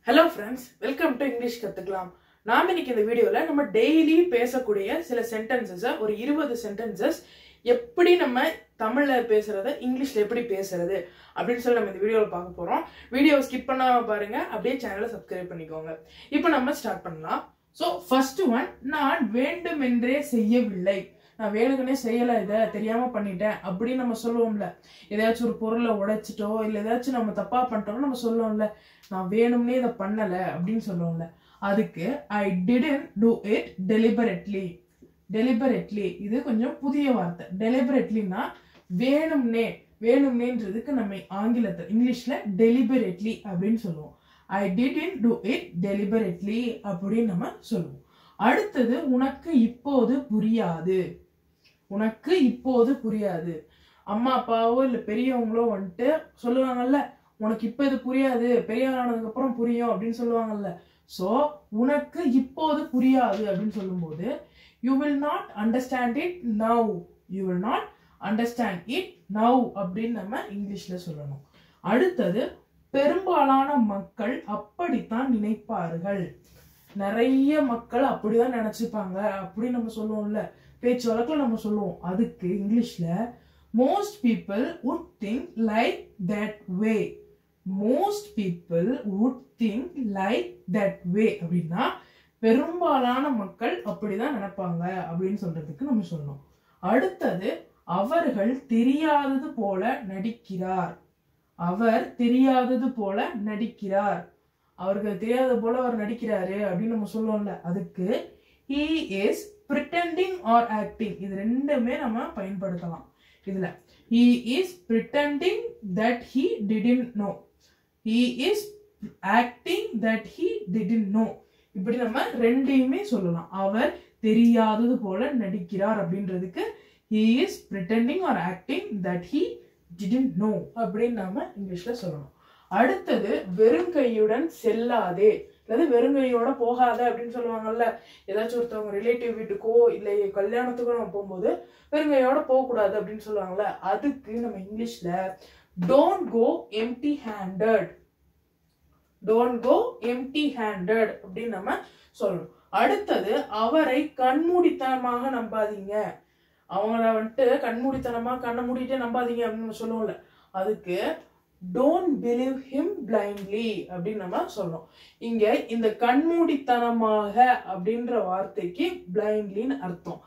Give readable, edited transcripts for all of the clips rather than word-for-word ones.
Hello friends, welcome to English கத்துக்கலாம். நாம இன்னைக்கு இந்த வீடியோல நம்ம டெய்லி பேசக்கூடிய சில சென்டென்சஸ் ஒரு 20 சென்டென்சஸ் எப்படி நம்ம தமிழ்ல பேசுறத இங்கிலீஷ்ல எப்படி பேசுறது அப்படினு சொல்லி நம்ம இந்த வீடியோல பார்க்க போறோம். வீடியோவை ஸ்கிப் பண்ணாம பாருங்க. அப்படியே சேனலை சப்ஸ்கிரைப் பண்ணிக்கோங்க. இப்போ நம்ம ஸ்டார்ட் பண்ணலாம். சோ ஃபர்ஸ்ட் ஒன், நான் வேண்டுமென்றே செய்யவில்லை. நான் வேணுக்குனே செய்யல, இத தெரியாம பண்ணிட்டேன் அப்படி நம்ம சொல்லுவோம்ல. ஏதாச்சும் ஒரு பொருளை உடைச்சிட்டோ இல்ல ஏதாச்சும் நம்ம தப்பா பண்ணிட்டோம் நம்ம சொல்லுவோம்ல, நான் வேணும்னே இத பண்ணல அப்படின்னு சொல்லுவோம்ல. அதுக்கு I didn't do it deliberately. deliberately இது கொஞ்சம் புதிய வார்த்தை. deliberatelyனா வேணும்னே, வேணும்னேன்றதுக்கு நம்ம ஆங்கிலத்துல இங்கிலீஷ்ல deliberately அப்படின்னு சொல்லுவோம். I didn't do it deliberately அப்படின்னு நம்ம சொல்லுவோம். அடுத்தது, உனக்கு இப்போது புரியாது. உனக்கு இப்போது புரியாது. அம்மா அப்பாவோ இல்ல பெரியவங்களோ வந்துட்டு சொல்லுவாங்கல்ல, உனக்கு இப்ப இது புரியாது, பெரியவனானதுக்கு அப்புறம் புரியும் அப்படின்னு சொல்லுவாங்கல்ல. சோ உனக்கு இப்போது புரியாது அப்படின்னு சொல்லும்போது you will not understand it now. you will not understand it now அப்படின்னு நம்ம இங்கிலீஷ்ல சொல்லணும். அடுத்தது, பெரும்பாலான மக்கள் அப்படித்தான் நினைப்பார்கள். நிறைய மக்கள் அப்படிதான் நினைச்சுப்பாங்க அப்படி நம்ம சொல்லுவோம்ல, பேச்சு வழக்கில் நம்ம சொல்லுவோம். அதுக்கு இங்கிலீஷ்ல most people would think like that way. most people would think like that way அப்படின்னா பெரும்பாலான மக்கள் அப்படிதான் நினைப்பாங்க அப்படின்னு சொல்றதுக்கு நம்ம சொல்லணும். அடுத்தது, அவர்கள் தெரியாதது போல நடிக்கிறார். அவர் தெரியாதது போல நடிக்கிறார். அவருக்கு தெரியாதது போல அவர் நடிக்கிறாரு அப்படின்னு நம்ம சொல்லுவோம்ல. அதுக்கு he is pretending or acting. இது ரெண்டுமே நம்ம பயன்படுத்தலாம். இதுல he is pretending that he didn't know. he is acting that he didn't know. இப்படி நம்ம ரெண்டையுமே சொல்லலாம். அவர் தெரியாதது போல நடிக்கிறார் அப்படின்றதுக்கு he is pretending or acting that he didn't know அப்படின்னு நாம இங்கிலீஷ்ல சொல்லணும். அடுத்தது, வெறுங்கையுடன் செல்லாதே, அதாவது வெறுங்கையோட போகாத அப்படின்னு சொல்லுவாங்கல்ல. ஏதாச்சும் ஒருத்தவங்க ரிலேட்டிவ் வீட்டுக்கோ இல்லை கல்யாணத்துக்கோ நம்ம போகும்போது வெறுங்கையோட போகக்கூடாது அப்படின்னு சொல்லுவாங்கல்ல. அதுக்கு நம்ம இங்கிலீஷ்ல don't go empty handed. don't go empty handed அப்படின்னு நம்ம சொல்லணும். அடுத்தது, அவரை கண்மூடித்தனமாக நம்பாதீங்க. அவங்கள வந்துட்டு கண்மூடித்தனமா கண்ணை மூடிட்டே நம்பாதீங்க அப்படின்னு நம்ம சொல்லுவோம்ல. அதுக்கு don't believe him blindly அப்படின்னு நம்ம சொல்லணும். இங்க இந்த கண்மூடித்தனமாக அப்படின்ற வார்த்தைக்கு blindlyன்னு அர்த்தம்.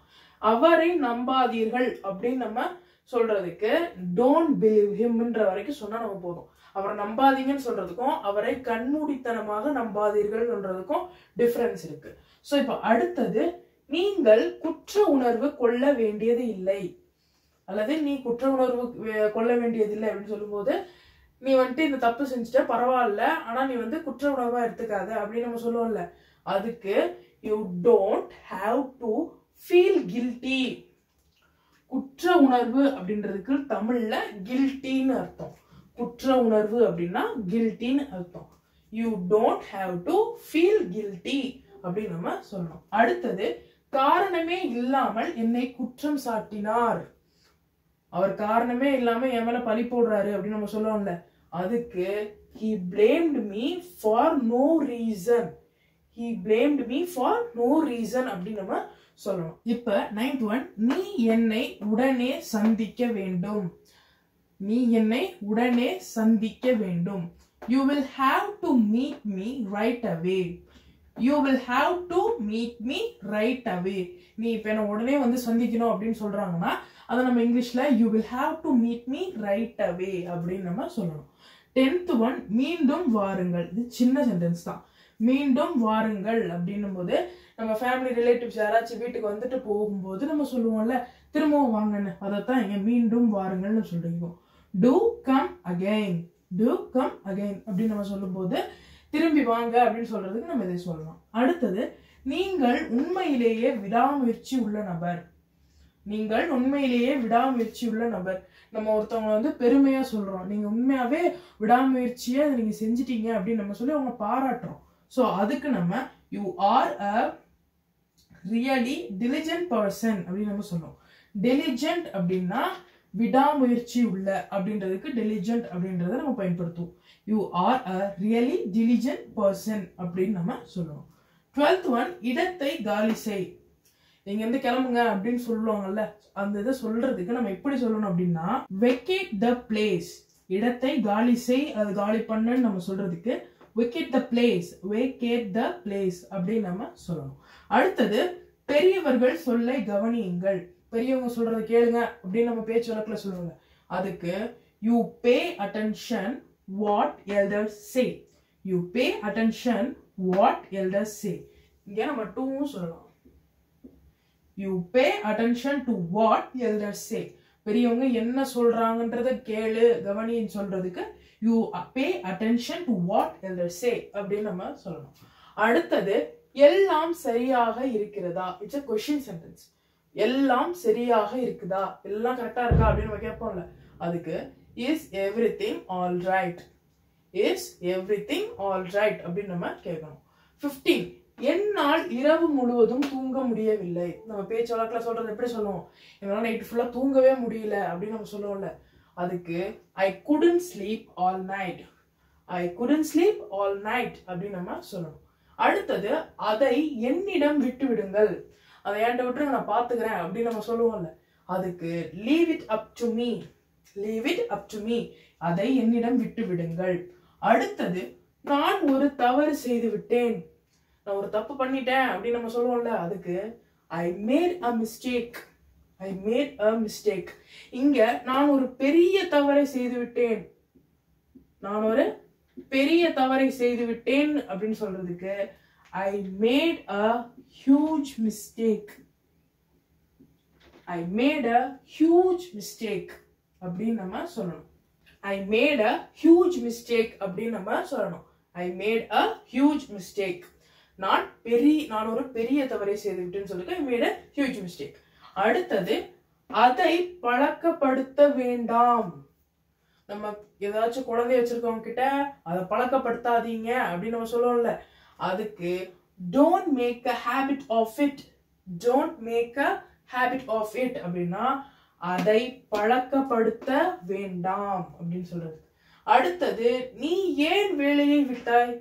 அவரை நம்பாதீர்கள் அப்படின்னு நம்ம சொல்றதுக்கு don't believe himன்ற வரைக்கும் சொன்னா நம்ம போதும். அவரை நம்பாதீங்கன்னு சொல்றதுக்கும் அவரை கண்மூடித்தனமாக நம்பாதீர்கள் சொல்றதுக்கும் டிஃபரன்ஸ் இருக்கு. சோ இப்ப அடுத்தது, நீங்கள் குற்ற உணர்வு கொள்ள வேண்டியது இல்லை, அல்லது நீ குற்ற உணர்வு கொள்ள வேண்டியது இல்லை அப்படின்னு சொல்லும்போது, நீ வந்துட்டு இந்த தப்பு செஞ்சுட்ட பரவாயில்ல, ஆனா நீ வந்து குற்ற உணர்வா எடுத்துக்காத அப்படின்னு நம்ம சொல்லுவோம்ல. அதுக்கு you don't have to feel guilty. குற்ற உணர்வு அப்படின்றதுக்கு தமிழ்ல கில்ட்டின்னு அர்த்தம். குற்ற உணர்வு அப்படின்னா கில்ட்டின்னு அர்த்தம். you don't have to feel guilty அப்படின்னு நம்ம சொல்லணும். அடுத்தது, காரணமே இல்லாமல் என்னை குற்றம் சாட்டினார். அவர் காரணமே இல்லாம என் மேல பழி போடுறாரு அப்படின்னு நம்ம சொல்லுவோம்ல. அதுக்கு he blamed me for no reason. he blamed me for no reason அப்படின்னு நம்ம சொல்லணும். இப்ப 9th one, நீ என்னை உடனே சந்திக்க வேண்டும். நீ என்னை உடனே சந்திக்க வேண்டும். you will have to meet me right away. you will have to meet me right away. நீ இப்ப என்ன உடனே வந்து சந்திக்கணும் அப்படின்னு சொல்றாங்கன்னா அதை நம்ம இங்கிலீஷ்ல you will have to meet me right away அப்படின்னு நம்ம சொல்லணும். 10th one, மீண்டும் வாருங்கள். இது சின்ன சென்டென்ஸ் தான். மீண்டும் வாருங்கள் அப்படின்னும் போது நம்ம ஃபேமிலி ரிலேட்டிவ்ஸ் யாராச்சும் வீட்டுக்கு வந்துட்டு போகும்போது நம்ம சொல்லுவோம்ல, திரும்பவும் வாங்கன்னு. அதைத்தான் இங்க மீண்டும் வாருங்கள்னு சொல்றோம். do come again. do come again அப்படின்னு நம்ம சொல்லும்போது திரும்பி வாங்க அப்படின்னு சொல்றதுக்கு நம்ம இதை சொல்லலாம். அடுத்தது, நீங்கள் உண்மையிலேயே விடாமுயற்சி உள்ள நபர். நீங்கள் உண்மையிலேயே விடாமுயற்சி உள்ள நபர். நம்ம ஒருத்தவங்க வந்து பெருமையா சொல்றோம், நீங்க உண்மையாவே விடாமுயற்சியா நீங்க செஞ்சிட்டீங்க அப்படின்னு நம்ம சொல்லி அவங்க பாராட்டுறோம். சோ அதுக்கு நம்ம you are a really diligent person அப்படின்னு நம்ம சொல்றோம். diligent அப்படின்னா விடாமுயற்சி உள்ள அப்படின்றதுக்கு diligent அப்படின்றத நம்ம பயன்படுத்துவோம். You are a really diligent person அப்படின்னு நம்ம சொல்லணும். 12th one, இடத்தை காலி செய். நீங்க எந்த கிளம்புங்க அப்படின்னு சொல்லுவாங்கல்ல, அந்த இதை சொல்றதுக்கு நம்ம எப்படி சொல்லணும் அப்படின்னா vacate the place. இடத்தை காலி செய், அது காலி பண்ணுன்னு நம்ம சொல்றதுக்கு vacate the place அப்படின்னு நம்ம சொல்லணும். அடுத்தது பெரியவர்கள் சொல்லை கவனியுங்கள். பெரியவங்க சொல்றதை கேளுங்க அப்படின்னு நம்ம பேச்சு வழக்குல சொல்லுவாங்க. அதுக்கு you pay attention what elders say. You pay attention what elders say. இங்க நம்ம டூவும் சொல்லலாம். You pay attention to what elders say. பெரியவங்க என்ன சொல்றாங்கன்றத கேளு கவனின்னு சொல்றதுக்கு you pay attention to what elders say அப்படின்னு நம்ம சொல்லணும். அடுத்தது எல்லாம் சரியாக இருக்கிறதா. It's a question sentence. எல்லாம் சரியாக இருக்குதா, எல்லாம் கரெக்டா இருக்கா அப்படின்னு நம்ம கேட்போம்ல, அதுக்கு is everything all right. Is everything all right அப்படின்னு நம்ம கேட்கணும். 15, என்னால் இரவு முழுவதும் தூங்க முடியவில்லை. நம்ம பேச்சு வழக்குல சொல்றது எப்படி சொல்லுவோம், என்னால நைட் ஃபுல்லா தூங்கவே முடியல அப்படின்னு நம்ம சொல்லுவோம்ல, அதுக்கு I couldn't sleep all night. I couldn't sleep all night அப்படின்னு நம்ம சொல்லணும். அடுத்தது அதை என்னிடம் விட்டு விடுங்கள். அதை என்கிட்ட விட்டு நான் பாத்துக்கிறேன் அப்படின்னு நம்ம சொல்லுவோம்ல, அதுக்கு leave it up to me. Leave it up to me. அதை என்னிடம் விட்டு விடுங்கள். அடுத்தது நான் ஒரு தவறு செய்து விட்டேன். நான் ஒரு தப்பு பண்ணிட்டேன் அப்படின்னு நம்ம சொல்லுவோம்ல, அதுக்கு I made a mistake. I made a mistake. இங்க நான் ஒரு பெரிய தவறை செய்து விட்டேன். நான் ஒரு பெரிய தவறை செய்து விட்டேன் அப்படின்னு சொல்றதுக்கு I made a huge mistake. I made a huge mistake அப்படின்னு நம்ம சொல்லணும். I made a huge mistake அப்படின்னு நம்ம சொல்லணும். I made a huge mistake. நான் ஒரு பெரிய தவறை செய்து விட்டேன்னு சொல்லிட்டு I made a huge mistake. அடுத்தது அதை பழக்கப்படுத்த வேண்டாம். நம்ம ஏதாச்சும் குழந்தைய வச்சிருக்கவங்க கிட்ட அதை பழக்கப்படுத்தாதீங்க அப்படின்னு நம்ம சொல்லுவோம்ல, அதுக்கு don't make a habit of it. Don't make a habit of it அப்படின்னா அதை பழக்கப்படுத்த வேண்டாம் அப்படின்னு சொல்றது. அடுத்தது நீ ஏன் வேலையை விட்டாய்.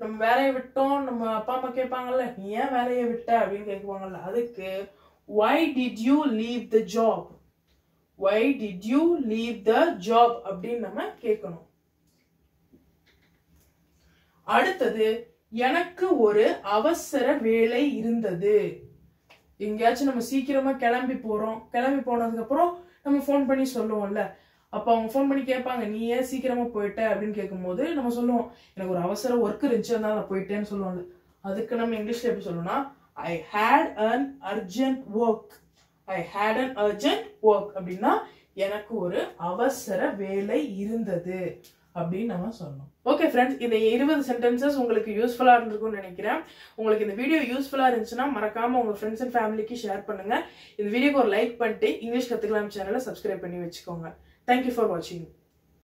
நம்ம வேலையை விட்டோம், நம்ம அப்பா அம்மா கேட்பாங்கல்ல, நீ ஏன் வேலையை விட்ட அப்படின்னு கேட்பாங்கல்ல, அதுக்கு why did you leave the job. Why did you leave the job அப்படின்னு நம்ம கேட்கணும். அடுத்தது எனக்கு ஒரு அவசர வேலை இருந்தது. எங்கேயாச்சும் நம்ம சீக்கிரமா கிளம்பி போனதுக்கு அப்புறம் நம்ம போன் பண்ணி சொல்லுவோம்ல, அப்ப அவங்க போன் பண்ணி கேட்பாங்க நீ ஏன் சீக்கிரமா போயிட்ட அப்படின்னு கேட்கும்போது நம்ம சொல்லுவோம் எனக்கு ஒரு அவசர ஒர்க் இருந்துச்சு அதனால நான் போயிட்டேன்னு சொல்லுவோம்ல, அதுக்கு நம்ம இங்கிலீஷ்ல எப்படி சொல்லணும்னா I had an urgent work. I had an urgent work அப்படின்னா எனக்கு ஒரு அவசர வேலை இருந்தது அப்படின்னு நம்ம சொல்லணும். ஓகே ஃப்ரெண்ட்ஸ், இந்த 20 சென்டென்சஸ் உங்களுக்கு யூஸ்ஃபுல்லா இருந்திருக்கும்னு நினைக்கிறேன். உங்களுக்கு இந்த வீடியோ யூஸ்ஃபுல்லா இருந்துச்சுன்னா மறக்காம உங்க ஃப்ரெண்ட்ஸ் அண்ட் ஃபேமிலிக்கு ஷேர் பண்ணுங்க. இந்த வீடியோக்கு ஒரு லைக் பண்ணிட்டு இங்கிலீஷ் கத்துக்கலாம் சேனலை சப்ஸ்கிரைப் பண்ணி வச்சுக்கோங்க. தேங்க்யூ ஃபார் வாட்சிங்.